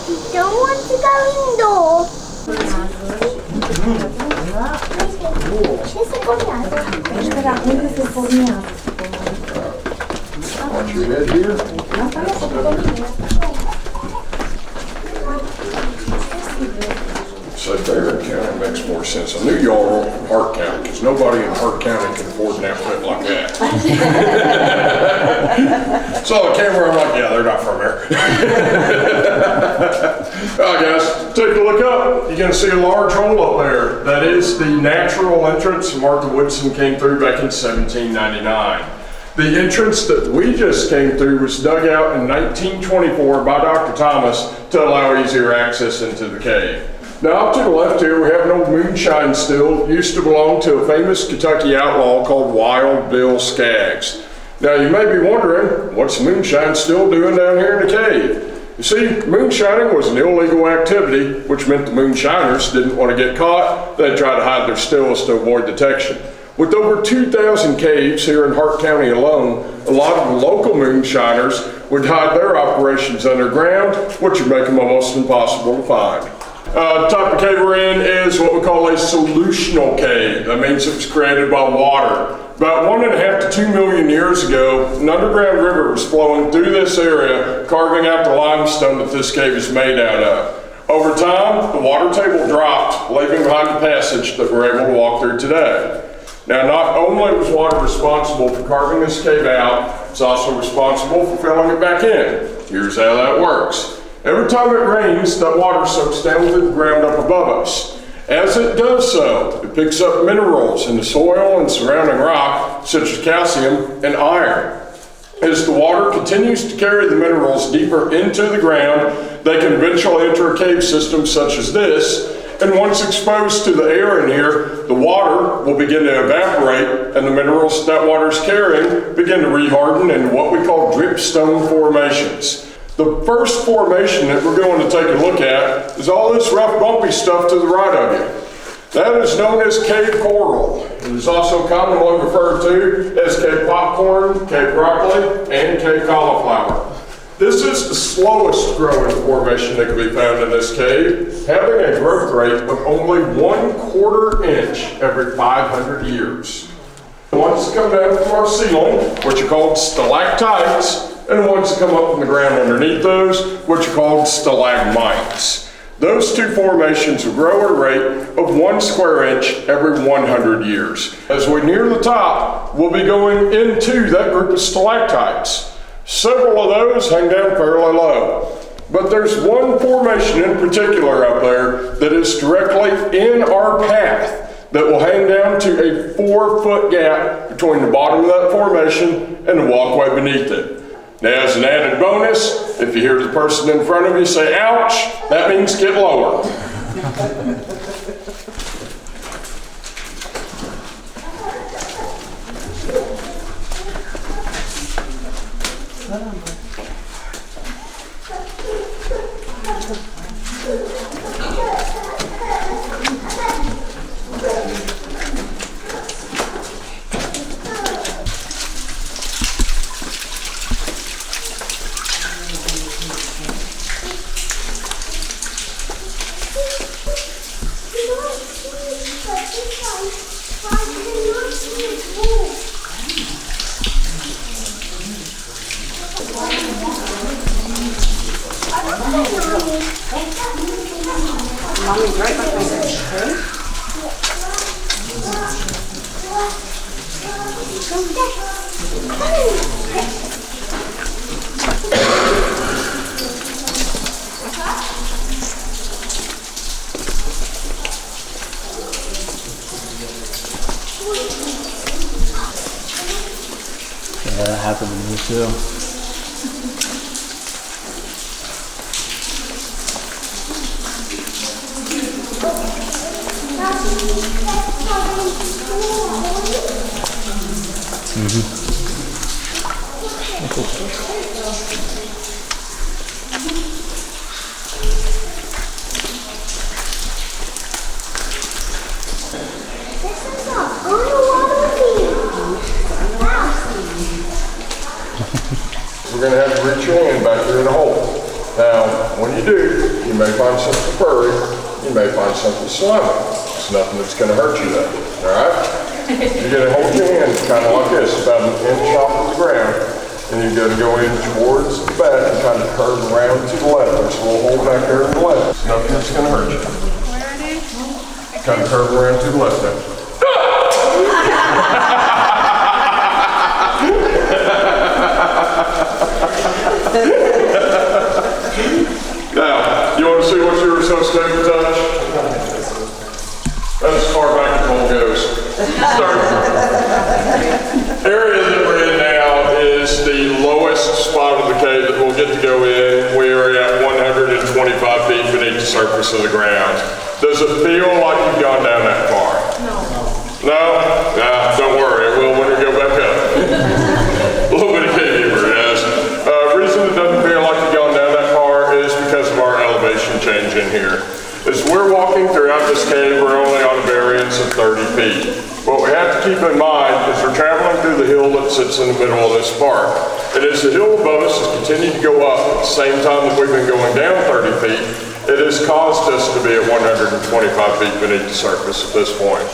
Don't want to go indoor. Watch your head here. So Barron County makes more sense. I knew y'all were from Hart County because nobody in Hart County can afford an outfit like that. Saw the camera, I'm like, yeah, they're not from here. All right, guys, take a look up. You're going to see a large hole up there. That is the natural entrance Martha Woodson came through back in 1799. The entrance that we just came through was dug out in 1924 by Dr. Thomas to allow easier access into the cave. Now up to the left here we have an old moonshine still, used to belong to a famous Kentucky outlaw called Wild Bill Skaggs. Now you may be wondering, what's moonshine still doing down here in the cave? You see, moonshining was an illegal activity, which meant the moonshiners didn't want to get caught. They'd try to hide their stills to avoid detection. With over 2,000 caves here in Hart County alone, a lot of the local moonshiners would hide their operations underground, which would make them almost impossible to find. The type of cave we're in is what we call a solutional cave. That means it was created by water. About 1.5 to 2 million years ago, an underground river was flowing through this area, carving out the limestone that this cave is made out of. Over time, the water table dropped, leaving behind a passage that we're able to walk through today. Now, not only was water responsible for carving this cave out, it's also responsible for filling it back in. Here's how that works. Every time it rains, that water soaks down to the ground up above us. As it does so, it picks up minerals in the soil and surrounding rock, such as calcium and iron. As the water continues to carry the minerals deeper into the ground, they can eventually enter a cave system such as this, and once exposed to the air in here, the water will begin to evaporate and the minerals that water is carrying begin to reharden into what we call dripstone formations. The first formation that we're going to take a look at is all this rough bumpy stuff to the right of you. That is known as cave coral. It is also commonly referred to as cave popcorn, cave broccoli, and cave cauliflower. This is the slowest growing formation that can be found in this cave, having a growth rate of only 1/4 inch every 500 years. The ones that come down from our ceiling, which are called stalactites, and the ones that come up from the ground underneath those, which are called stalagmites. Those two formations will grow at a rate of 1 square inch every 100 years. As we near the top, we'll be going into that group of stalactites. Several of those hang down fairly low. But there's one formation in particular up there that is directly in our path that will hang down to a 4-foot gap between the bottom of that formation and the walkway beneath it. Now, as an added bonus, if you hear the person in front of you say, ouch, that means get lower. Mommy's right behind us. Yeah, that happened to me too. We're going to have to reach your hand back there in the hole. Now, when you do, you may find something furry, you may find something slimy. It's nothing that's going to hurt you though, all right? You're going to hold your hand kind of like this, about an inch off of the ground, and you're going to go in towards the back and kind of curve around to the left. There's a little hole back there to the left. It's nothing that's going to hurt you. Where are they? Kind of curve around to the left there. Now, you want to see what you were supposed to touch? That's as far back as the hole goes. Area that we're in now is the lowest spot of the cave that we'll get to go in. We are at 125 feet beneath the surface of the ground. Does it feel like you've gone down that far? No? Nah, don't worry, it will when we go back up. A little bit of cave humor, yes. The reason it doesn't feel like you've gone down that far is because of our elevation change in here. As we're walking throughout this cave, we're only on a variance of 30 feet. What we have to keep in mind is we're traveling through the hill that sits in the middle of this park. And as the hill above us has continued to go up at the same time that we've been going down 30 feet, it has caused us to be at 125 feet beneath the surface at this point.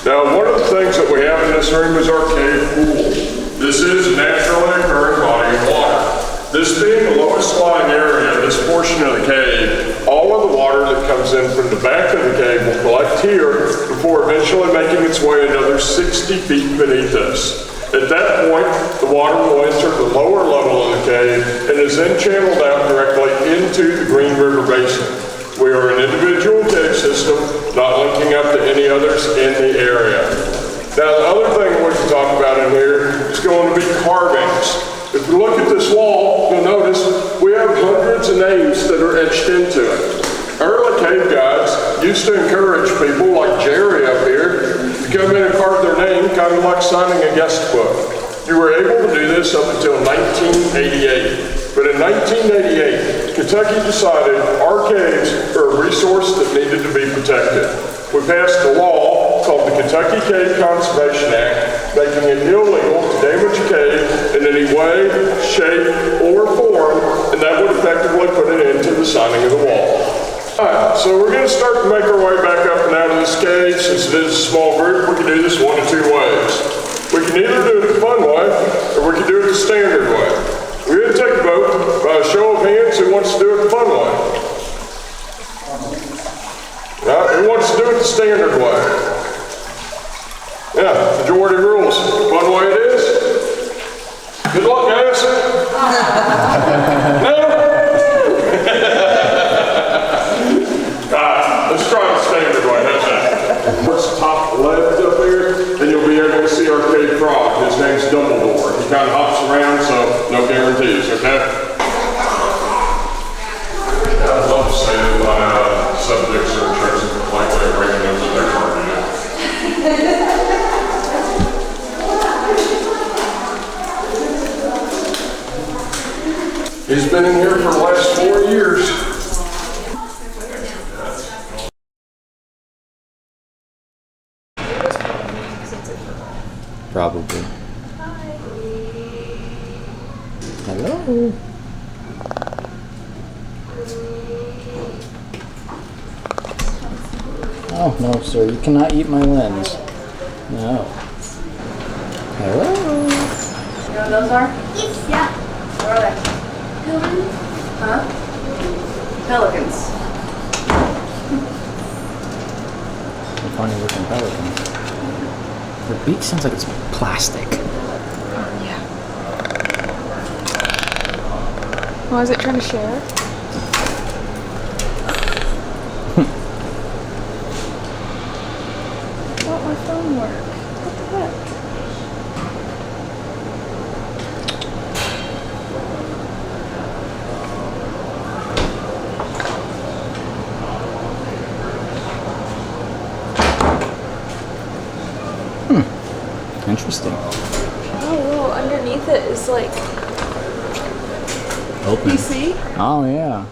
Now, one of the things that we have in this room is our cave pool. This is a naturally occurring body of water. This being the lowest lying area, this portion of the cave, all of the water that comes in from the back of the cave will collect here before eventually making its way another 60 feet beneath us. At that point, the water will enter the lower level of the cave and is then channeled out directly into the Green River Basin. We are an individual cave system, not linking up to any others in the area. Now, the other thing we can talk about in here is going to be carvings. If you look at this wall, you'll notice we have hundreds of names that are etched into it. Early cave guides used to encourage people like Jerry up here to come in and carve their name, kind of like signing a guest book. You were able to do this up until 1988. But in 1988, Kentucky decided our caves are a resource that needed to be protected. We passed a law called the Kentucky Cave Conservation Act, making it illegal to damage a cave in any way, shape, or form, and that would effectively put an end to the signing of the wall. Alright, so we're going to start to make our way back up and out of this cave. Since it is a small group, we can do this one of two ways. We can either do it the fun way, or we can do it the standard way. We're going to take a vote by a show of hands who wants to do it the fun way. Right, who wants to do it the standard way? Yeah, majority rules. Fun way it is. Good luck, guys. No? Let's try the standard way. How's that? What's top left up there, then you'll be able to see our cave frog. His name's Dumbledore. He kind of hops around, so no guarantees, okay? I'd love to say that my subjects are interested in like way of bringing them to their party. He's been in here for the last 4 years. Probably. Hello. Oh, no, sir. You cannot eat my lens. No. Hello. You know what those are? Yeah. What are they? Huh? Pelicans. A funny looking pelican. Their beak sounds like it's plastic. Yeah. Oh, is it trying to share? Won't my phone work? What the heck? Interesting. Oh, well, underneath it is like Open. PC. Oh, yeah.